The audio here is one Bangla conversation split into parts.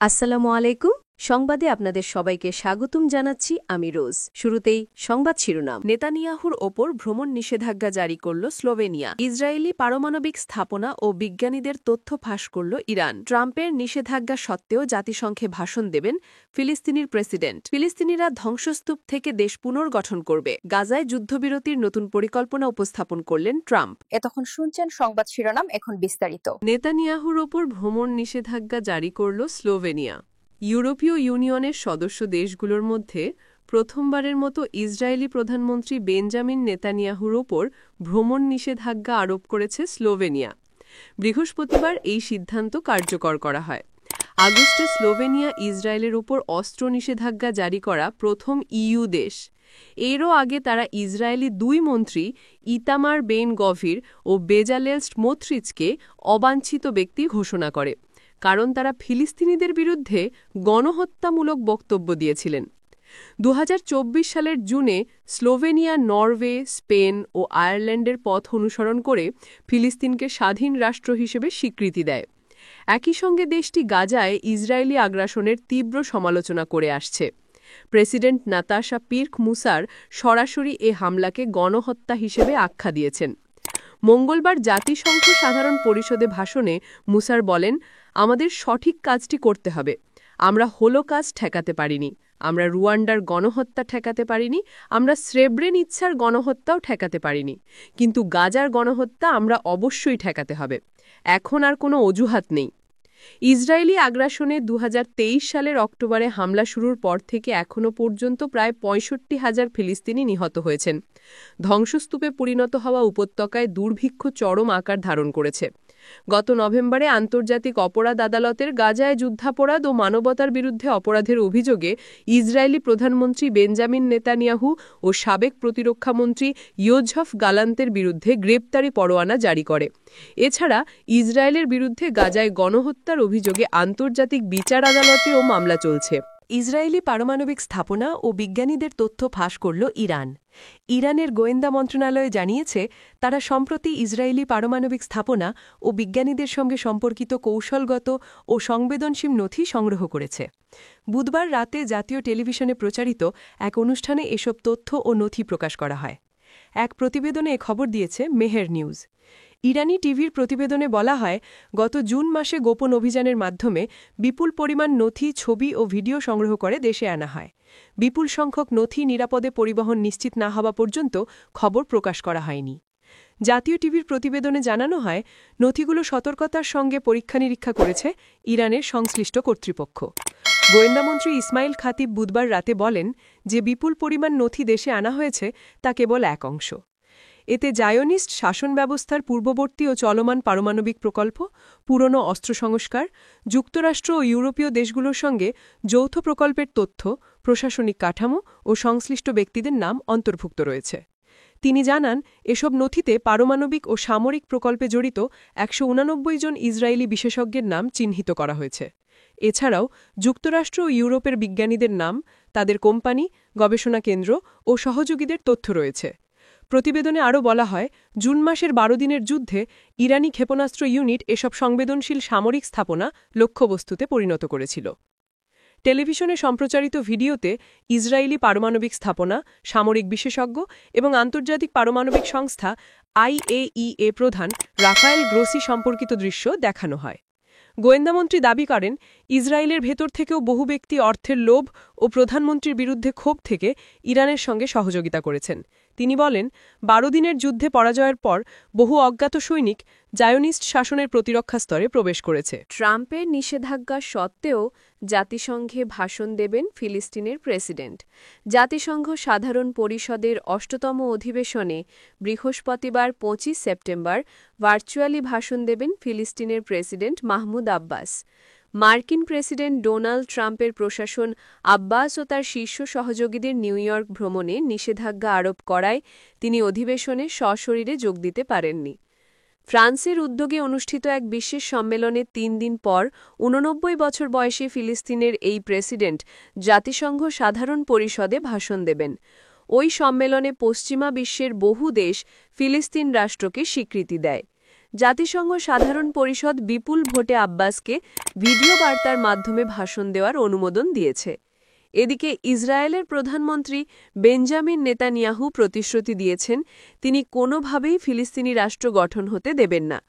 আসসালামু আলাইকুম। সংবাদে আপনাদের সবাইকে স্বাগতম জানাচ্ছি আমি রোজ। শুরুতেই সংবাদ শিরোনাম। নেতানিয়াহুর ওপর ভ্রমণ নিষেধাজ্ঞা জারি করল স্লোভেনিয়া। ইসরায়েলি পারমাণবিক স্থাপনা ও বিজ্ঞানীদের তথ্য ফাঁস করল ইরান। ট্রাম্পের নিষেধাজ্ঞা সত্ত্বেও জাতিসংঘে ভাষণ দেবেন ফিলিস্তিনির প্রেসিডেন্ট। ফিলিস্তিনিরা ধ্বংসস্তূপ থেকে দেশ পুনর্গঠন করবে। গাজায় যুদ্ধবিরতির নতুন পরিকল্পনা উপস্থাপন করলেন ট্রাম্প। এতক্ষণ শুনছেন সংবাদ শিরোনাম, এখন বিস্তারিত। নেতানিয়াহুর ওপর ভ্রমণ নিষেধাজ্ঞা জারি করল স্লোভেনিয়া। ইউরোপীয় ইউনিয়নের সদস্য দেশগুলোর মধ্যে প্রথমবারের মতো ইসরায়েলি প্রধানমন্ত্রী বেঞ্জামিন নেতানিয়াহুর ওপর ভ্রমণ নিষেধাজ্ঞা আরোপ করেছে স্লোভেনিয়া। বৃহস্পতিবার এই সিদ্ধান্ত কার্যকর করা হয়। আগস্টে স্লোভেনিয়া ইসরায়েলের ওপর অস্ত্র নিষেধাজ্ঞা জারি করা প্রথম ইইউ দেশ। এরও আগে তারা ইসরায়েলি দুই মন্ত্রী ইতামার বেন গভির ও বেজালেল স্মোত্রিচকে অবাঞ্ছিত ব্যক্তি ঘোষণা করে, কারণ তারা ফিলিস্তিনিদের বিরুদ্ধে গণহত্যামূলক বক্তব্য দিয়েছিলেন। 2024 সালের জুনে স্লোভেনিয়া নরওয়ে, স্পেন ও আয়ারল্যান্ডের পথ অনুসরণ করে ফিলিস্তিনকে স্বাধীন রাষ্ট্র হিসেবে স্বীকৃতি দেয়। একই সঙ্গে দেশটি গাজায় ইসরায়েলি আগ্রাসনের তীব্র সমালোচনা করে আসছে। প্রেসিডেন্ট নাতাশা পির্ক মুসার সরাসরি এ হামলাকে গণহত্যা হিসেবে আখ্যা দিয়েছেন। মঙ্গলবার জাতিসংঘ সাধারণ পরিষদে ভাষণে মুসার বলেন, আমাদের সঠিক কাজটি করতে হবে। আমরা হোলোকাস্ট ঠেকাতে পারিনি, আমরা রুয়ান্ডার গণহত্যা ঠেকাতে পারিনি, আমরা স্রেব্রেনিৎসার গণহত্যাও ঠেকাতে পারিনি, কিন্তু গাজার গণহত্যা আমরা অবশ্যই ঠেকাতে হবে। এখন আর কোনো অজুহাত নেই। ইসরায়েলি আগ্রাসনে 2023 সালের অক্টোবরে হামলা শুরুর পর থেকে এখনও পর্যন্ত প্রায় 65,000 ফিলিস্তিনি নিহত হয়েছেন। ধ্বংসস্তূপে পরিণত হওয়া উপত্যকায় দুর্ভিক্ষ চরম আকার ধারণ করেছে। গত নভেম্বরে আন্তর্জাতিক অপরাধ আদালতের গাজায় যুদ্ধাপরাধ ও মানবতার বিরুদ্ধে অপরাধের অভিযোগে ইসরায়েলি প্রধানমন্ত্রী বেঞ্জামিন নেতানিয়াহু ও সাবেক প্রতিরক্ষামন্ত্রী ইয়োঝফ গালান্তের বিরুদ্ধে গ্রেপ্তারি পরোয়ানা জারি করে। এছাড়া ইসরায়েলের বিরুদ্ধে গাজায় গণহত্যার অভিযোগে আন্তর্জাতিক বিচার আদালতেও মামলা চলছে। ইসরায়েলি পারমাণবিক স্থাপনা ও বিজ্ঞানীদের তথ্য ফাঁস করল ইরান। ইরানের গোয়েন্দা মন্ত্রণালয় জানিয়েছে, তারা সম্প্রতি ইসরায়েলি পারমাণবিক স্থাপনা ও বিজ্ঞানীদের সঙ্গে সম্পর্কিত কৌশলগত ও সংবেদনশীল নথি সংগ্রহ করেছে। বুধবার রাতে জাতীয় টেলিভিশনে প্রচারিত এক অনুষ্ঠানে এসব তথ্য ও নথি প্রকাশ করা হয়। এক প্রতিবেদনে এ খবর দিয়েছে মেহের নিউজ। ইরানি টিভির প্রতিবেদনে বলা হয়, গত জুন মাসে গোপন অভিযানের মাধ্যমে বিপুল পরিমাণ নথি, ছবি ও ভিডিও সংগ্রহ করে দেশে আনা হয়। বিপুল সংখ্যক নথি নিরাপদে পরিবহন নিশ্চিত না হওয়া পর্যন্ত খবর প্রকাশ করা হয়নি। জাতীয় টিভির প্রতিবেদনে জানানো হয়, নথিগুলো সতর্কতার সঙ্গে পরীক্ষা নিরীক্ষা করেছে ইরানের সংশ্লিষ্ট কর্তৃপক্ষ। গোয়েন্দামন্ত্রী ইসমাইল খাতিব বুধবার রাতে বলেন যে বিপুল পরিমাণ নথি দেশে আনা হয়েছে তা কেবল এক অংশ। এতে জায়োনিস্ট শাসন ব্যবস্থার পূর্ববর্তী ও চলমান পারমাণবিক প্রকল্প, পুরনো অস্ত্র সংস্কার, যুক্তরাষ্ট্র ও ইউরোপীয় দেশগুলোর সঙ্গে যৌথ প্রকল্পের তথ্য, প্রশাসনিক কাঠামো ও সংশ্লিষ্ট ব্যক্তিদের নাম অন্তর্ভুক্ত রয়েছে। তিনি জানান, এসব নথিতে পারমাণবিক ও সামরিক প্রকল্পে জড়িত 189 জন ইসরায়েলি বিশেষজ্ঞের নাম চিহ্নিত করা হয়েছে। এছাড়াও যুক্তরাষ্ট্র ও ইউরোপের বিজ্ঞানীদের নাম, তাদের কোম্পানি, গবেষণা কেন্দ্র ও সহযোগীদের তথ্য রয়েছে। প্রতিবেদনে আরও বলা হয়, জুন মাসের 12 দিনের যুদ্ধে ইরানি ক্ষেপণাস্ত্র ইউনিট এসব সংবেদনশীল সামরিক স্থাপনা লক্ষ্যবস্তুতে পরিণত করেছিল। টেলিভিশনে সম্প্রচারিত ভিডিওতে ইসরায়েলি পারমাণবিক স্থাপনা, সামরিক বিশেষজ্ঞ এবং আন্তর্জাতিক পারমাণবিক সংস্থা IAEA প্রধান রাফায়েল গ্রোসি সম্পর্কিত দৃশ্য দেখানো হয়। গোয়েন্দামন্ত্রী দাবি করেন, ইসরায়েলের ভেতর থেকেও বহু ব্যক্তি অর্থের লোভ ও প্রধানমন্ত্রীর বিরুদ্ধে ক্ষোভ থেকে ইরানের সঙ্গে সহযোগিতা করেছেন। তিনি বলেন, 12 দিনের যুদ্ধে পরাজয়ের পর বহু অজ্ঞাত সৈনিক জায়োনিস্ট শাসনের প্রতিরক্ষা স্তরে প্রবেশ করেছে। ট্রাম্পের নিষেধাজ্ঞা সত্ত্বেও জাতিসংঘে ভাষণ দেবেন ফিলিস্তিনের প্রেসিডেন্ট। জাতিসংঘ সাধারণ পরিষদের 8তম অধিবেশনে বৃহস্পতিবার 25 সেপ্টেম্বর ভার্চুয়ালি ভাষণ দেবেন ফিলিস্তিনের প্রেসিডেন্ট মাহমুদ আব্বাস। মার্কিন প্রেসিডেন্ট ডোনাল্ড ট্রাম্পের প্রশাসন আব্বাস ও তার শীর্ষ সহযোগীদের নিউ ইয়র্ক ভ্রমণে নিষেধাজ্ঞা আরোপ করায় তিনি অধিবেশনে সশরীরে যোগ দিতে পারেননি। ফ্রান্সের উদ্যোগে অনুষ্ঠিত এক বিশেষ সম্মেলনে 3 দিন পর 89 বছর বয়সী ফিলিস্তিনের এই প্রেসিডেন্ট জাতিসংঘ সাধারণ পরিষদে ভাষণ দেবেন। ওই সম্মেলনে পশ্চিমা বিশ্বের বহু দেশ ফিলিস্তিন রাষ্ট্রকে স্বীকৃতি দেয়। জাতিসংঘ সাধারণ পরিষদ বিপুল ভোটে আব্বাসকে ভিডিও বার্তার মাধ্যমে ভাষণ দেওয়ার অনুমোদন দিয়েছে। এদিকে ইসরায়েলের প্রধানমন্ত্রী বেঞ্জামিন নেতানিয়াহু প্রতিশ্রুতি দিয়েছেন তিনি কোনোভাবেই ফিলিস্তিনি রাষ্ট্র গঠন হতে দেবেন না।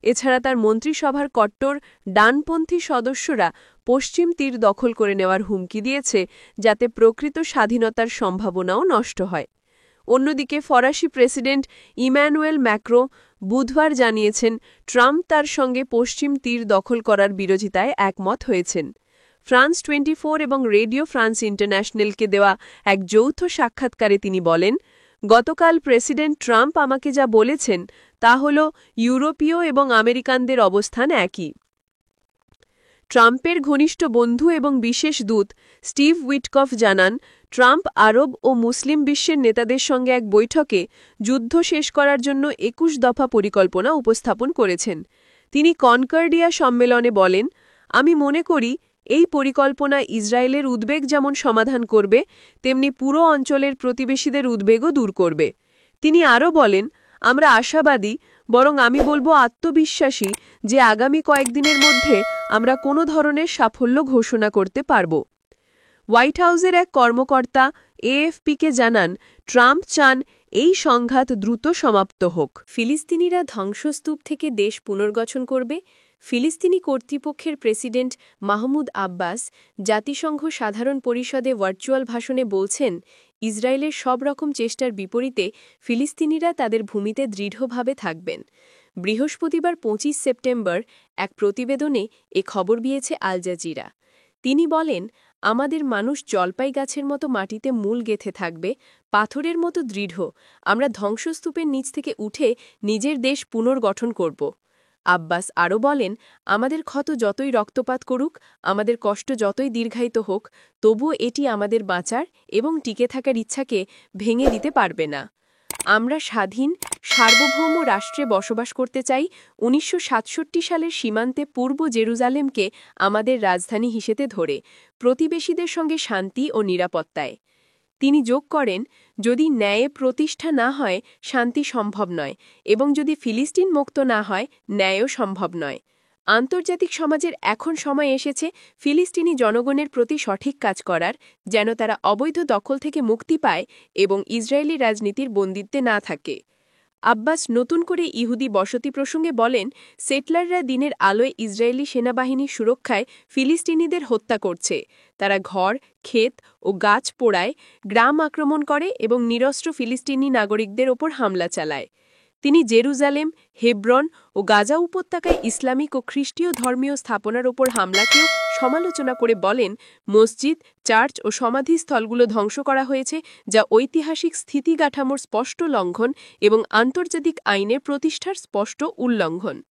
এছাড়া তার মন্ত্রিসভার কট্টর ডানপন্থী সদস্যরা পশ্চিম তীর দখল করে নেওয়ার হুমকি দিয়েছে, যাতে প্রকৃত স্বাধীনতার সম্ভাবনাও নষ্ট হয়। অন্যদিকে ফরাসি প্রেসিডেন্ট ইম্যানুয়েল ম্যাক্রো বুধবার জানিয়েছেন ট্রাম্প তার সঙ্গে পশ্চিম তীর দখল করার বিরোধিতায় একমত হয়েছেন। ফ্রান্স 24 এবং রেডিও ফ্রান্স ইন্টারন্যাশনালকে দেওয়া এক যৌথ সাক্ষাৎকারে তিনি বলেন, গতকাল প্রেসিডেন্ট ট্রাম্প আমাকে যা বলেছেন তা হল ইউরোপীয় এবং আমেরিকানদের অবস্থান একই। ট্রাম্পের ঘনিষ্ঠ বন্ধু এবং বিশেষ দূত স্টিভ উইটকফ জানান, ট্রাম্প আরব ও মুসলিম বিশ্বের নেতাদের সঙ্গে এক বৈঠকে যুদ্ধ শেষ করার জন্য 21 দফা পরিকল্পনা উপস্থাপন করেছেন। তিনি কনকর্ডিয়া সম্মেলনে বলেন, আমি মনে করি এই পরিকল্পনা ইসরায়েলের উদ্বেগ যেমন সমাধান করবে, তেমনি পুরো অঞ্চলের প্রতিবেশীদের উদ্বেগও দূর করবে। তিনি আরও বলেন, আমরা আশাবাদী, বরং আমি বলবো আত্মবিশ্বাসী যে আগামী কয়েকদিনের মধ্যে আমরা কোনো ধরনের সাফল্য ঘোষণা করতে পারব। হোয়াইট হাউসের এক কর্মকর্তা এএফপিকে জানান, ট্রাম্প চান এই সংঘাত দ্রুত সমাপ্ত হোক। ফিলিস্তিনিরা ধ্বংসস্তূপ থেকে দেশ পুনর্গঠন করবে। ফিলিস্তিনি কর্তৃপক্ষের প্রেসিডেন্ট মাহমুদ আব্বাস জাতিসংঘ সাধারণ পরিষদে ভার্চুয়াল ভাষণে বলছেন, ইসরায়েলের সব রকম চেষ্টার বিপরীতে ফিলিস্তিনিরা তাদের ভূমিতে দৃঢ়ভাবে থাকবেন। বৃহস্পতিবার 25 সেপ্টেম্বর এক প্রতিবেদনে এ খবর দিয়েছে আল জাজিরা। তিনি বলেন, আমাদের মানুষ জলপাই গাছের মতো মাটিতে মূল গেঁথে থাকবে, পাথরের মতো দৃঢ়। আমরা ধ্বংসস্তূপের নিচ থেকে উঠে নিজের দেশ পুনর্গঠন করব। আব্বাস আরও বলেন, আমাদের ক্ষত যতই রক্তপাত করুক, আমাদের কষ্ট যতই দীর্ঘায়িত হোক, তবুও এটি আমাদের বাঁচার এবং টিকে থাকার ইচ্ছাকে ভেঙে দিতে পারবে না। আমরা স্বাধীন, সার্বভৌম রাষ্ট্রে বসবাস করতে চাই। 1967 সালের সীমান্তে পূর্ব জেরুজালেমকে আমাদের রাজধানী হিসেবে ধরে প্রতিবেশীদের সঙ্গে শান্তি ও নিরাপত্তায়। তিনি যোগ করেন, যদি ন্যায় প্রতিষ্ঠা না হয় শান্তি সম্ভব নয়, এবং যদি ফিলিস্তিন মুক্ত না হয় ন্যায়ও সম্ভব নয়। আন্তর্জাতিক সমাজের এখন সময় এসেছে ফিলিস্তিনি জনগণের প্রতি সঠিক কাজ করার, যেন তারা অবৈধ দখল থেকে মুক্তি পায় এবং ইসরায়েলি রাজনীতির বন্দিত্বে না থাকে। আব্বাস নতুন করে ইহুদি বসতি প্রসঙ্গে বলেন, সেটলাররা দিনের আলোয় ইসরায়েলি সেনাবাহিনীর সুরক্ষায় ফিলিস্তিনিদের হত্যা করছে। তারা ঘর, ক্ষেত ও গাছ পোড়ায়, গ্রাম আক্রমণ করে এবং নিরস্ত্র ফিলিস্তিনি নাগরিকদের ওপর হামলা চালায়। তিনি জেরুজালেম, হেব্রন ও গাজা উপত্যকায় ইসলামিক ও খ্রিস্টীয় ধর্মীয় স্থাপনার ওপর হামলাকেও সমালোচনা করে বলেন, মসজিদ, চার্চ ও সমাধিস্থলগুলো ধ্বংস করা হয়েছে, যা ঐতিহাসিক স্থিতিকাঠামোর স্পষ্ট লঙ্ঘন এবং আন্তর্জাতিক আইনের প্রতিষ্ঠার স্পষ্ট উল্লঙ্ঘন।